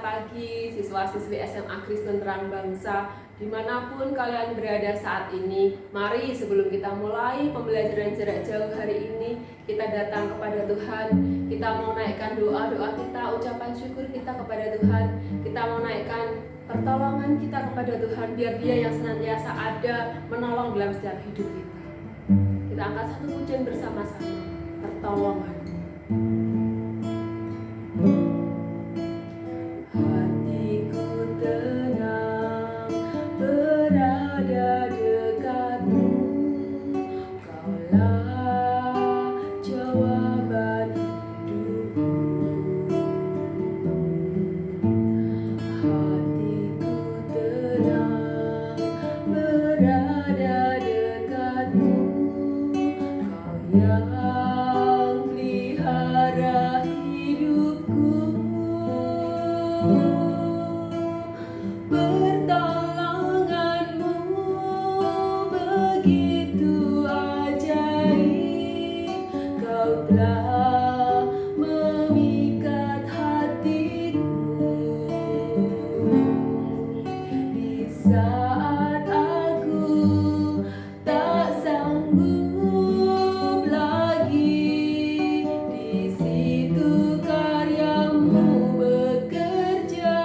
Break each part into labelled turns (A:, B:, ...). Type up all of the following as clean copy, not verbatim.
A: pagi siswa-siswi SMA Kristen Terang Bangsa. Dimanapun kalian berada saat ini, mari sebelum kita mulai pembelajaran jarak jauh hari ini, kita datang kepada Tuhan. Kita mau naikkan doa-doa kita, ucapan syukur kita kepada Tuhan. Kita mau naikkan pertolongan kita kepada Tuhan, biar Dia yang senantiasa ada menolong dalam setiap hidup kita. Kita angkat satu pujian bersama-sama, pertolongan. Hatiku tenang berada dekatmu, Kaulah jawaban hidupku. Hatiku tenang berada dekatmu, Kau yang pelihara hidupku. Pertolonganmu begitu ajaib, Kau telah memikat hatiku. Di saat aku tak sanggup lagi, di situ karyamu bekerja.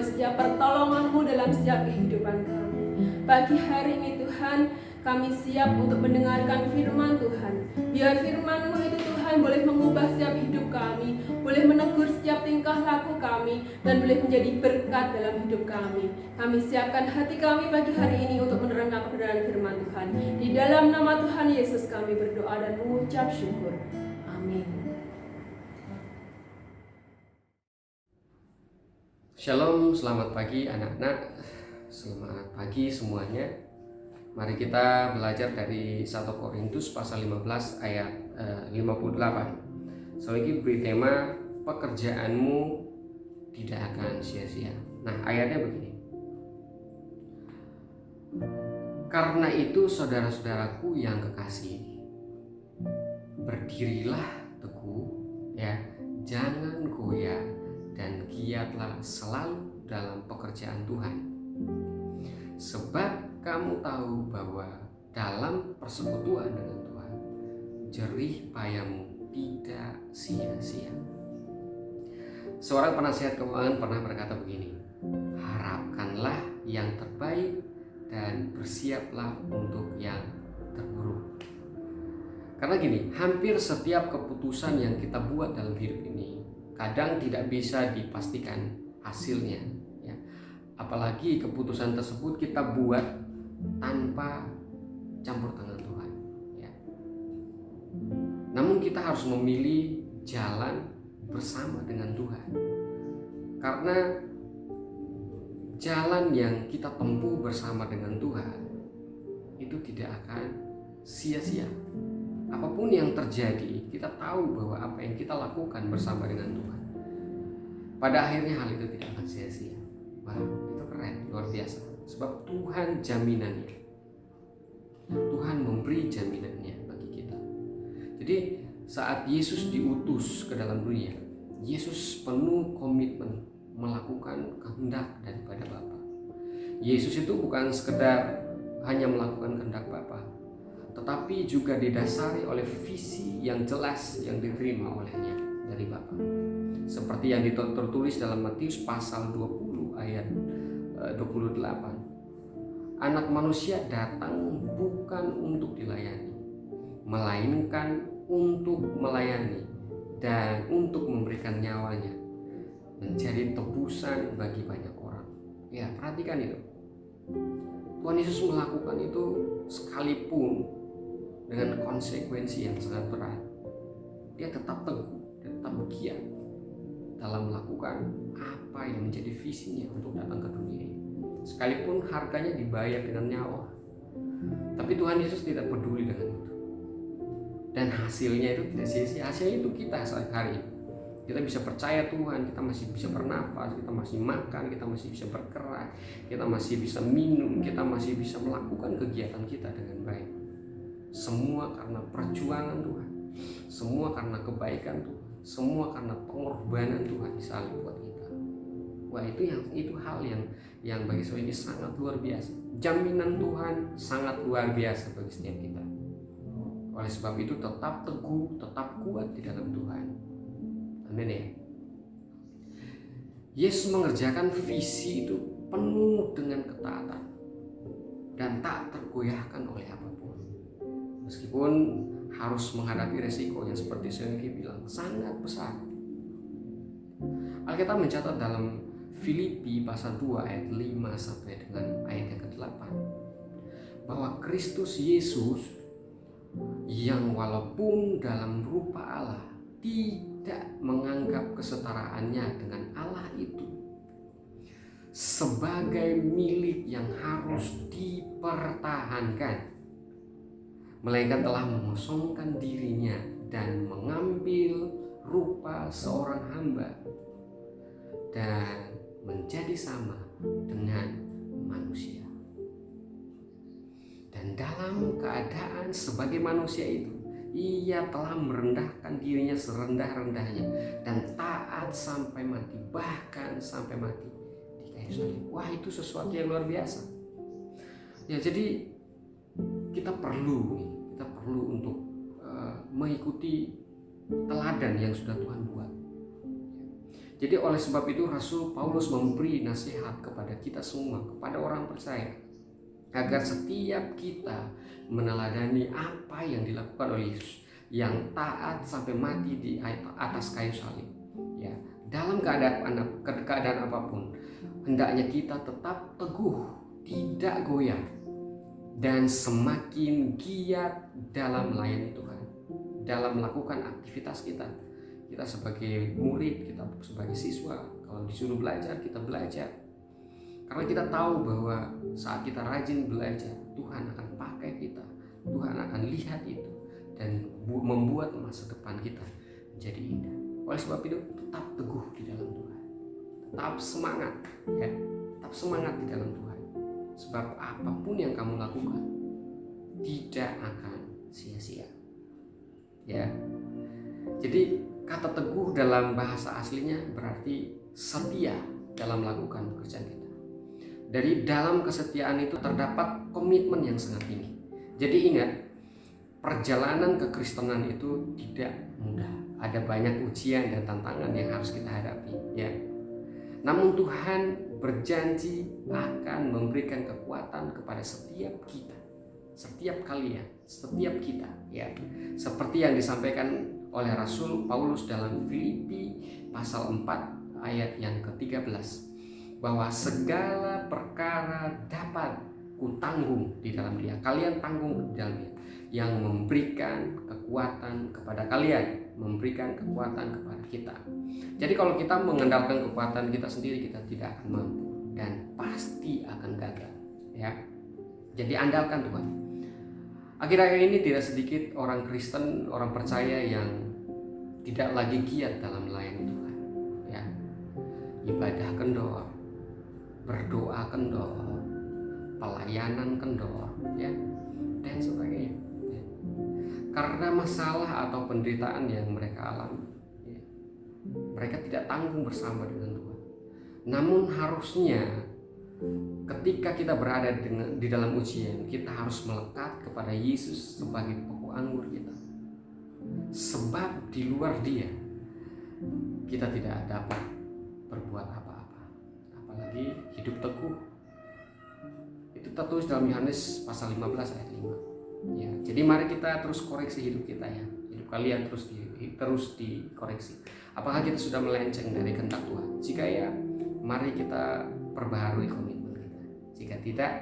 A: setiap pertolongan-Mu dalam setiap kehidupan kami. Pagi hari ini Tuhan, kami siap untuk mendengarkan firman Tuhan. Biar firman-Mu itu Tuhan boleh mengubah setiap hidup kami, boleh menegur setiap tingkah laku kami, dan boleh menjadi berkat dalam hidup kami. Kami siapkan hati kami pagi hari ini untuk menerangkan kebenaran firman Tuhan. Di dalam nama Tuhan Yesus kami berdoa dan mengucap syukur. Amin.
B: Shalom, selamat pagi anak-anak. Selamat pagi semuanya. Mari kita belajar dari 1 Korintus pasal 15 ayat 58. Soalnya ini beri tema pekerjaanmu tidak akan sia-sia. Nah, ayatnya begini. Karena itu saudara-saudaraku yang kekasih, berdirilah teguh ya, jangan goyah dan giatlah selalu dalam pekerjaan Tuhan. Sebab kamu tahu bahwa dalam persekutuan dengan Tuhan, jerih payahmu tidak sia-sia. Seorang penasihat keuangan pernah berkata begini, harapkanlah yang terbaik dan bersiaplah untuk yang terburuk. Karena gini, hampir setiap keputusan yang kita buat dalam hidup ini kadang tidak bisa dipastikan hasilnya ya. Apalagi keputusan tersebut kita buat tanpa campur tangan Tuhan ya. Namun kita harus memilih jalan bersama dengan Tuhan, karena jalan yang kita tempuh bersama dengan Tuhan itu tidak akan sia-sia. Apapun yang terjadi, kita tahu bahwa apa yang kita lakukan bersama dengan Tuhan, pada akhirnya hal itu tidak akan sia-sia. Wah, itu keren, luar biasa. Sebab Tuhan jaminannya. Tuhan memberi jaminannya bagi kita. Jadi saat Yesus diutus ke dalam dunia, Yesus penuh komitmen melakukan kehendak daripada Bapa. Yesus itu bukan sekedar hanya melakukan kehendak Bapa, tetapi juga didasari oleh visi yang jelas yang diterima olehnya dari Bapa. Seperti yang tertulis dalam Matius pasal 20 ayat 28. Anak manusia datang bukan untuk dilayani, melainkan untuk melayani dan untuk memberikan nyawanya menjadi tebusan bagi banyak orang. Ya, perhatikan itu. Tuhan Yesus melakukan itu sekalipun dengan konsekuensi yang sangat berat. Dia tetap teguh, tetap giat dalam melakukan apa yang menjadi visinya untuk datang ke dunia ini. Sekalipun harganya dibayar dengan nyawa. Tapi Tuhan Yesus tidak peduli dengan itu. Dan hasilnya itu tidak sia-sia. Hasilnya itu kita saat hari ini. Kita bisa percaya Tuhan, kita masih bisa bernafas, kita masih makan, kita masih bisa bergerak, kita masih bisa minum, kita masih bisa melakukan kegiatan kita dengan baik. Semua karena perjuangan Tuhan, semua karena kebaikan Tuhan, semua karena pengorbanan Tuhan disalib buat kita. Wah, itu hal yang bagi saya ini sangat luar biasa. Jaminan Tuhan sangat luar biasa bagi setiap kita. Oleh sebab itu tetap teguh, tetap kuat di dalam Tuhan. Amin ya. Yesus mengerjakan visi itu penuh dengan ketaatan dan tak tergoyahkan oleh apapun. Meskipun harus menghadapi resiko yang seperti saya bilang sangat besar. Alkitab mencatat dalam Filipi pasal 2 ayat 5 sampai dengan ayat yang ke-8 bahwa Kristus Yesus yang walaupun dalam rupa Allah tidak menganggap kesetaraannya dengan Allah itu sebagai milik yang harus dipertahankan, melainkan telah mengosongkan dirinya dan mengambil rupa seorang hamba dan menjadi sama dengan manusia. Dan dalam keadaan sebagai manusia itu, ia telah merendahkan dirinya serendah-rendahnya dan taat sampai mati, bahkan sampai mati di kayu salib. Wah, itu sesuatu yang luar biasa. Ya, jadi kita perlu untuk mengikuti teladan yang sudah Tuhan buat. Jadi oleh sebab itu Rasul Paulus memberi nasihat kepada kita semua, kepada orang percaya, agar setiap kita meneladani apa yang dilakukan oleh Yesus, yang taat sampai mati di atas kayu salib. Ya, dalam keadaan apapun, hendaknya kita tetap teguh, tidak goyah, dan semakin giat dalam melayani Tuhan, dalam melakukan aktivitas kita. Kita sebagai murid, kita sebagai siswa, kalau disuruh belajar, kita belajar. Karena kita tahu bahwa saat kita rajin belajar, Tuhan akan pakai kita, Tuhan akan lihat itu, dan membuat masa depan kita menjadi indah. Oleh sebab itu, tetap teguh di dalam Tuhan, tetap semangat, ya, tetap semangat di dalam Tuhan. Sebab apapun yang kamu lakukan tidak akan sia-sia. Ya, jadi kata teguh dalam bahasa aslinya berarti setia dalam melakukan pekerjaan kita. Dari dalam kesetiaan itu terdapat komitmen yang sangat tinggi. Jadi ingat, perjalanan kekristenan itu tidak mudah. Ada banyak ujian dan tantangan yang harus kita hadapi, ya. Namun Tuhan berjanji akan memberikan kekuatan kepada setiap kita, setiap kalian, setiap kita, ya. Seperti yang disampaikan oleh Rasul Paulus dalam Filipi pasal 4 ayat yang ke-13, bahwa segala perkara dapat kutanggung di dalam Dia. Kalian tanggung di dalam Dia yang memberikan kekuatan kepada kalian, memberikan kekuatan kepada kita. Jadi kalau kita mengandalkan kekuatan kita sendiri, kita tidak akan mampu dan pasti akan gagal, ya. Jadi andalkan Tuhan. Akhir-akhir ini tidak sedikit orang Kristen, orang percaya yang tidak lagi giat dalam melayani Tuhan, ya. Ibadah kendor, berdoa kendor, pelayanan kendor, ya, dan sebagainya, ya. Karena masalah atau penderitaan yang mereka alami, ya, mereka tidak tanggung bersama dengan Tuhan. Namun harusnya ketika kita berada di dalam ujian, kita harus melekat kepada Yesus sebagai pokok anggur kita. Sebab di luar Dia kita tidak dapat berbuat apa-apa, apalagi hidup teguh. Itu tertulis dalam Yohanes pasal 15 ayat 5. Ya, jadi mari kita terus koreksi hidup kita, ya. Hidup kalian terus dikoreksi. Apakah kita sudah melenceng dari kehendak Tuhan? Jika ya, mari kita perbaharui komitmen kita. Jika tidak,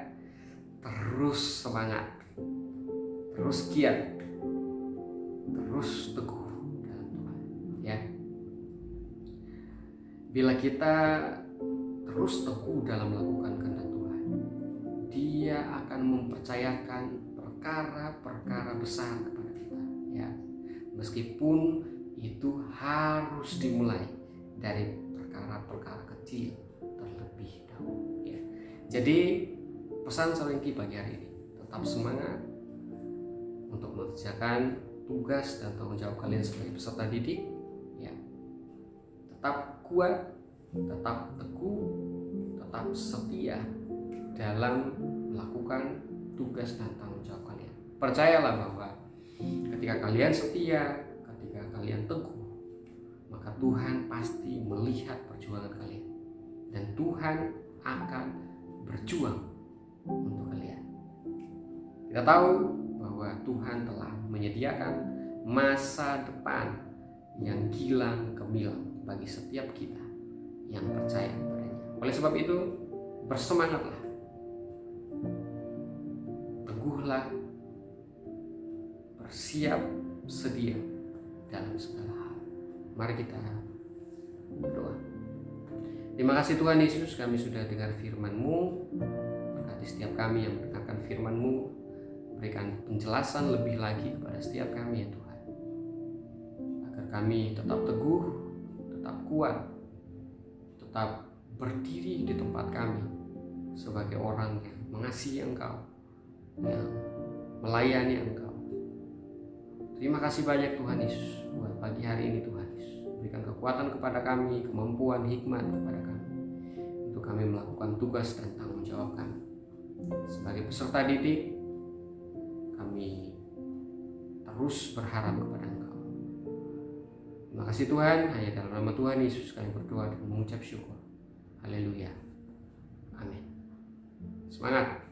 B: terus semangat, terus giat, terus teguh dalam Tuhan, ya. Bila kita terus teguh dalam melakukan kehendak Tuhan, Dia akan mempercayakan perkara-perkara besar kepada kita, ya. Meskipun itu harus dimulai dari perkara-perkara kecil terlebih dahulu, ya. Jadi pesan Salengki pagi hari ini, tetap semangat untuk mengerjakan tugas dan tanggung jawab kalian sebagai peserta didik, ya. Tetap kuat, tetap teguh, tetap setia dalam melakukan tugas dan tanggung jawab kalian. Percayalah bahwa ketika kalian setia, ketika kalian teguh, maka Tuhan pasti melihat perjuangan kalian dan Tuhan akan berjuang untuk kalian. Kita tahu bahwa Tuhan telah menyediakan masa depan yang gilang gemilang bagi setiap kita yang percaya kepadanya. Oleh sebab itu, bersemangatlah, teguhlah, bersiap sedia dalam segala hal. Mari kita berdoa. Terima kasih Tuhan Yesus, kami sudah dengar firman-Mu. Berkati setiap kami yang mendengarkan firman-Mu, berikan penjelasan lebih lagi kepada setiap kami, ya Tuhan, agar kami tetap teguh, tetap kuat, tetap berdiri di tempat kami sebagai orang yang mengasihi Engkau, yang melayani Engkau. Terima kasih banyak Tuhan Yesus buat pagi hari ini, Tuhan Yesus. Berikan kekuatan kepada kami, kemampuan, hikmat kepada kami, untuk kami melakukan tugas dan tanggung jawab kami. Sebagai peserta didik, kami terus berharap kepada Engkau. Terima kasih Tuhan, hanya dalam nama Tuhan Yesus kami berdoa dan mengucap syukur. Haleluya. Amin. Semangat.